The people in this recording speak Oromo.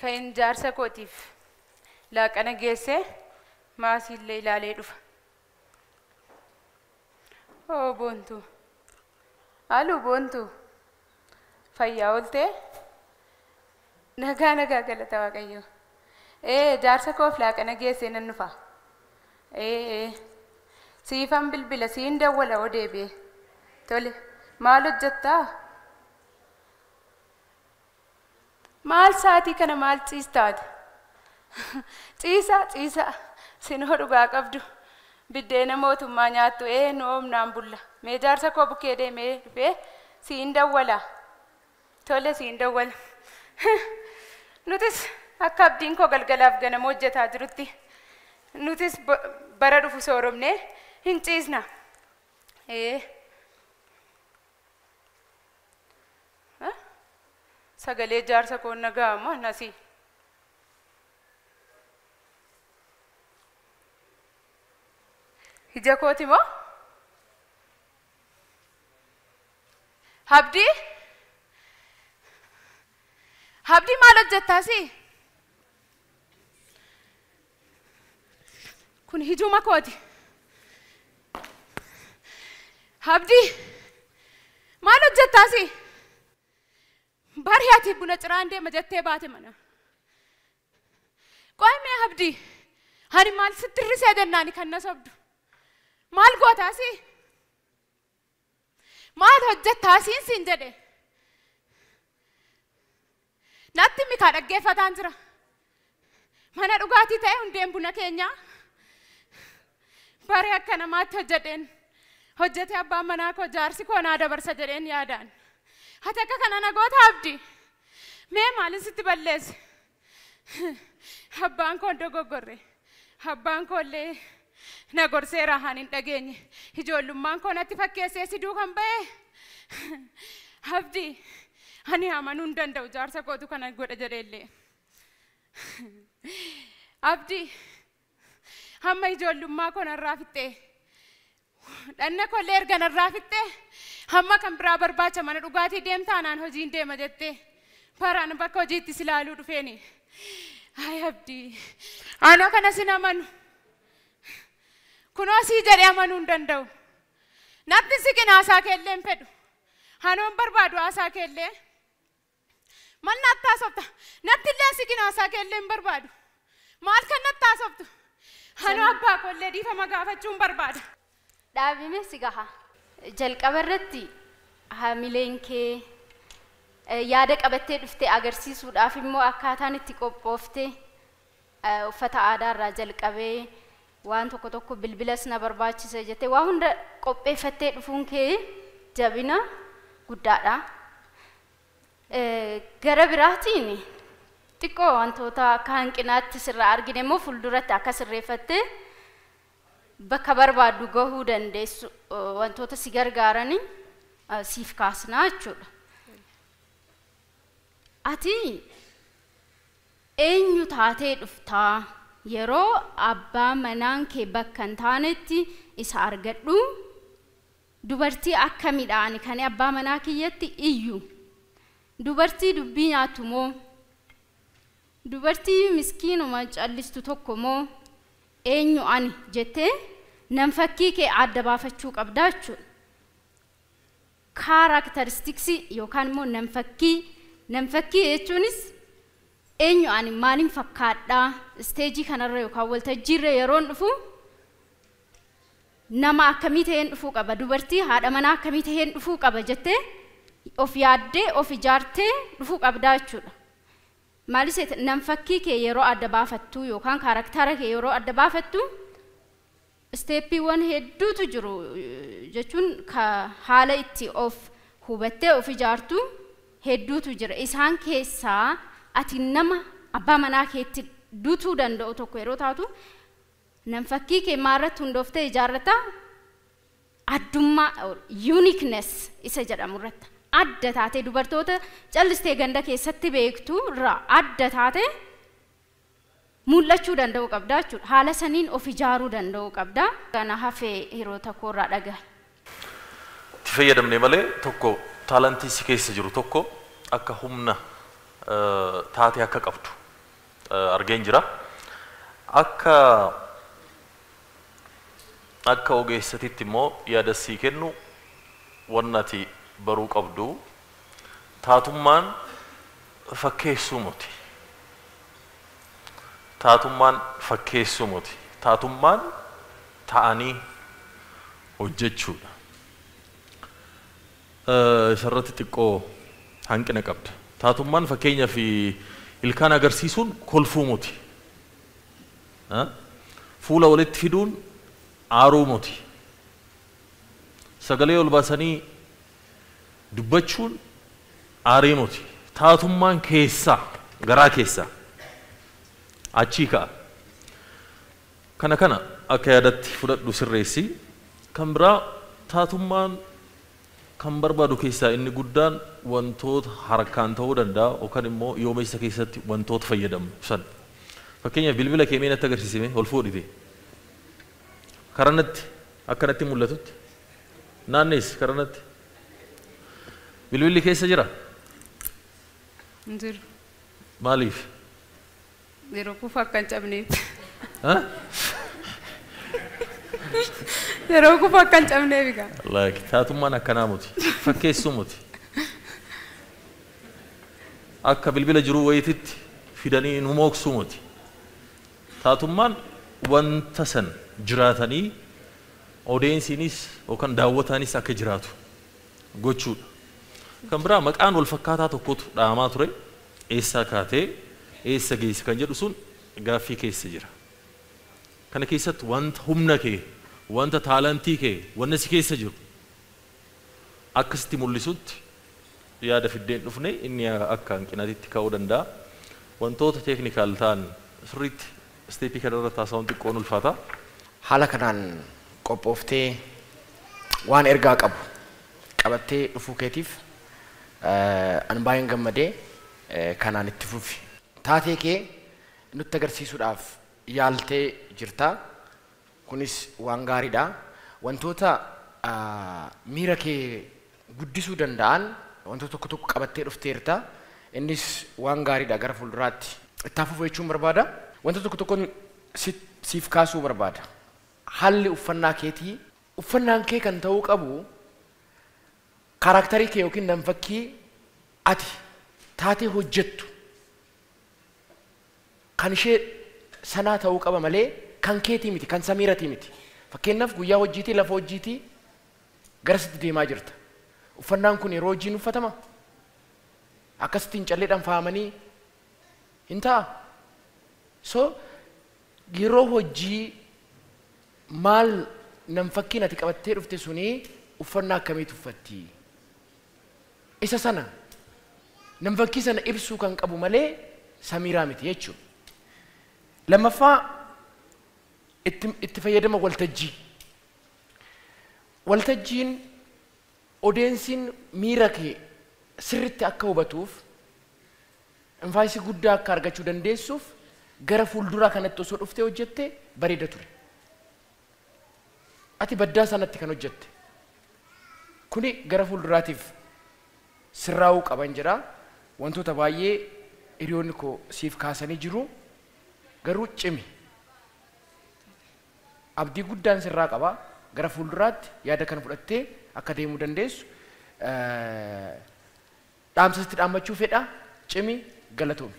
Kan jaarsa kootiif laaqana geesse maasiillee ilaalee dhufa. Oh boontu. Alu boontu. Fayyaa oolte. Nagaa galata Waaqayyo. Jaarsa koof laaqana geesse nan dhufa. Siifan bilbila siin dawwala odeebe. Tole maal hojjettaa? Maal saatii kana maal ciistaati? Ciisa sinoo dhugaa qabdu. Biddeena mootummaa nyaattu nu oomnaan bulla. Mee jaarsa koo bukkee deemee dhufee siin dawwala. Tole siin dawwala. Nutis akka abdiin koo galgalaaf ganama hojjetaa jirutti nutis bara dhufu sooromnee hin ciisna. Sagalee jaarsa koo naga'ama nasi. Ija kooti moo? Habdii maal hojjettaasi? Kun hijuma kooti. Habdii maal hojjettaasi? Bariyaati buna ciraan deema jettee baate mana. Qo'imee Habdii ani maal sittirrisee jennaani kan na sobdu. Maal gootaasi? Maal hojjettaasiin siin jedhe? Natti mikaa dhaggeeffataan jira. Mana dhugaatii ta'e hundeen buna keenyaa. Bari akka namaatti hojjete abbaan manaa koo jaarsi koo naa dabarsa jedheen yaadaan. Ati akka kana na goota Habdii. Mee maalin sitti balleesse? Abbaan koo dogoggorre. Abbaan koo illee na gorsee rahaan hin dhageenye. Ijoollummaan koo natti fakkeessee si duukan ba'e. Habdii ani amanuu hin danda'u jaarsa kootu kana godha jedheellee. Habdii hamma ijoollummaa koo narraa fixxee. Dhanna koo illee erga narraa fixxee. Hamma kan biraa barbaacha mana dhugaatii deemtaa naan hojiin deema jettee. Paraan bakka hojiitti si laaluu dhufeeni. Ay Habdii anoo kana sin amanu. Kunoo sii jedhee amanuu hin danda'u. Natti siqin haasaa keellee hin fedhu. Anoon barbaadu haasaa keellee. Mal natti haasofta. Natti illee siqin haasaa keellee hin barbaadu. Maal kan natti haasoftu? Anoo abbaa koollee dhiifama gaafachuun barbaada. Dhaabime si gaha. Jalqaba irratti haamileen kee yaada qabattee dhuftee agarsiisuudhaaf immoo akkaataan itti qophooftee uffata aadaa irraa jalqabee waan tokko bilbilas na barbaachisa jettee waa hunda qopheeffattee dhufuun kee jabina guddaadha. Gara biraatiin xiqqoo wantoota akka hanqinaatti sirraa argine immoo fuulduratti akka sirreeffattee bakka barbaaddu gahuu dandeessu wantoota si gargaaranii siif kaasnaa jechuudha. Ati eenyu taatee dhuftaa yeroo abbaa manaan kee bakka hin taanetti isa argadhu dubartii akkamiidhaan kan abbaa manaa kiyyatti iyyu dubartii dubbii nyaatu moo dubartii miskiinuma callistu tokko moo eenyu ani jettee nan fakkii kee adda baafachuu qabdaa jechuudha. Kaaraakteristiksii yookaan immoo nan fakkii jechuunis eenyu ani maaliin fakkaadhaa isteejii kanarra yookaan waltajjiirra yeroon dhufu nama akkamii ta'een dhufuu qaba dubartii haadha manaa akkamii ta'een dhufuu qaba jettee of yaaddee of ijaartee dhufuu qabdaa jechuudha. Maalis nan fakkii kee yeroo adda baafattu yookaan kaarakteera kee yeroo adda baafattu isteeppiiwwan hedduutu jiru jechuun haala itti of hubattee of ijaartu hedduutu jira. Isaan keessaa ati nama abbaa manaa keetti duutuu danda'u tokko yeroo taatu nan fakkii kee maarratti hundooftee ijaarrata addummaa uniqueness isa jedhamu irratti adda taatee dubartoota callistee ganda keessatti beektu irraa adda taatee mul'achuu danda'u qabda jechuudha. Haala saniin of ijaaruu danda'u qabda. Kana hafee yeroo tokko irraa dhaga'a. Fayyadamne malee tokko taalantii si keessa jiru tokko akka humna taatee akka qabdu argeen jira. Akka ogeessatitti immoo yaada sii kennu wannati baruu qabdu taatummaan fakkeessuu muti. Taatummaan fakkeessuu muti. Taatummaan ta'anii hojjechuudha. Isarratti xiqqoo hanqina qabda. Taatummaan fakkeenyaa fi ilkaan agarsiisuun kolfuu muti. Fuula walitti fiduun aaruu muti. Sagalee ol baasanii dubbachuun aarii muti. Taatummaan keessaa garaa keessaa achii ka'a. Kana akka yaadatti fudhadhu sirreessi. Kan biraa taatummaan kan barbaadu keessaa inni guddaan wantoota harkaan ta'uu danda'a yookaan immoo yoomeessa keessatti wantoota fayyadamnu san. Fakkeenyaaf bilbila kee meenatti agarsiisime ol fuudhite. Karanatti akkanatti mul'atutti naannees karanatti bilbilli keessa jira. Jiru. Maaliif? Yeroo kufa akka hin cabneef. Yeroo kufa akka hin cabneef egaa. Like taatummaan akkanaa muti. Fakkeessuu muti. Akka bilbila jiruu wayititti fidanii nu mooksuu muti. Taatummaan wanta san jiraatanii odeensiinis yookaan daawwataanis akka jiraatu gochuudha. Kan biraa maqaan wal fakkaataa tokkotu dhaamaa ture. Eessaa kaatee eessa geessi kan jedhu sun gaaffii keessa jira. Kana keessatti wanta humna kee, wanta taalantii kee, wanna si keessa jiru akkasitti mul'isutti yaada fiddeen dhufne inni akka hanqinaatti ka'uu danda'a. Wantoota teeknikaal ta'an sirriitti isteepii kanarra taasisuun xiqqoon ulfaata. Haala kanaan qophooftee waan ergaa qabu qabattee dhufuu keetiif an baay'een gammadee kanaan itti fufi. Taatee kee nutti agarsiisuudhaaf yaaltee jirta. Kunis waan gaariidha. Wantoota miira kee guddisuu danda'an wantoota tokko tokko qabattee dhufteerta. Innis waan gaariidha gara fuulduraatti. Itti fufu jechuun barbaada. Wantoota tokko tokkoon siif kaasuu barbaada. Haalli uffannaa keetii uffannaan kee kan ta'uu qabu kaaraakterii kee yookiin namfakkii ati taatee hojjettu kan ishee sanaa ta'uu qaba malee kan keetii miti, kan samiiratii miti. Fakkeenyaaf guyyaa hojiitii lafa hojiitii garasitti deemaa jirta. Uffannaan kun yeroo hojiin uffatama akkasittiin calleedhaan faayamanii hin ta'a. So yeroo hojii maal namfakkiin ati qabattee dhufte suni uffannaa akkamiitu uffatti? Isa sana namfakkii sana ibsuu kan qabu malee samiiraa miti jechuudha. Lammaffaa itti fayyadama waltajjii. Waltajjiin odeensiin miira kee sirriitti akka hubatuuf infaayisii guddaa akka argachuu dandeessuuf gara fuulduraa kanatti osoo dhuftee hojjette bareeda ture. Ati baddaa sanatti kan hojjette. Kuni gara fuulduraatiif sirraa'uu qaban jira. Wantoota baay'ee hiriyoonni koo siif kaasanii jiru. Garuu cimi. Abdii guddaan sirraa qaba. Gara fuulduraatti yaada kana fudhattee akka deemuu dandeessu. Dhaamsatti dhaammachuu fedha. Cimi galatoomi.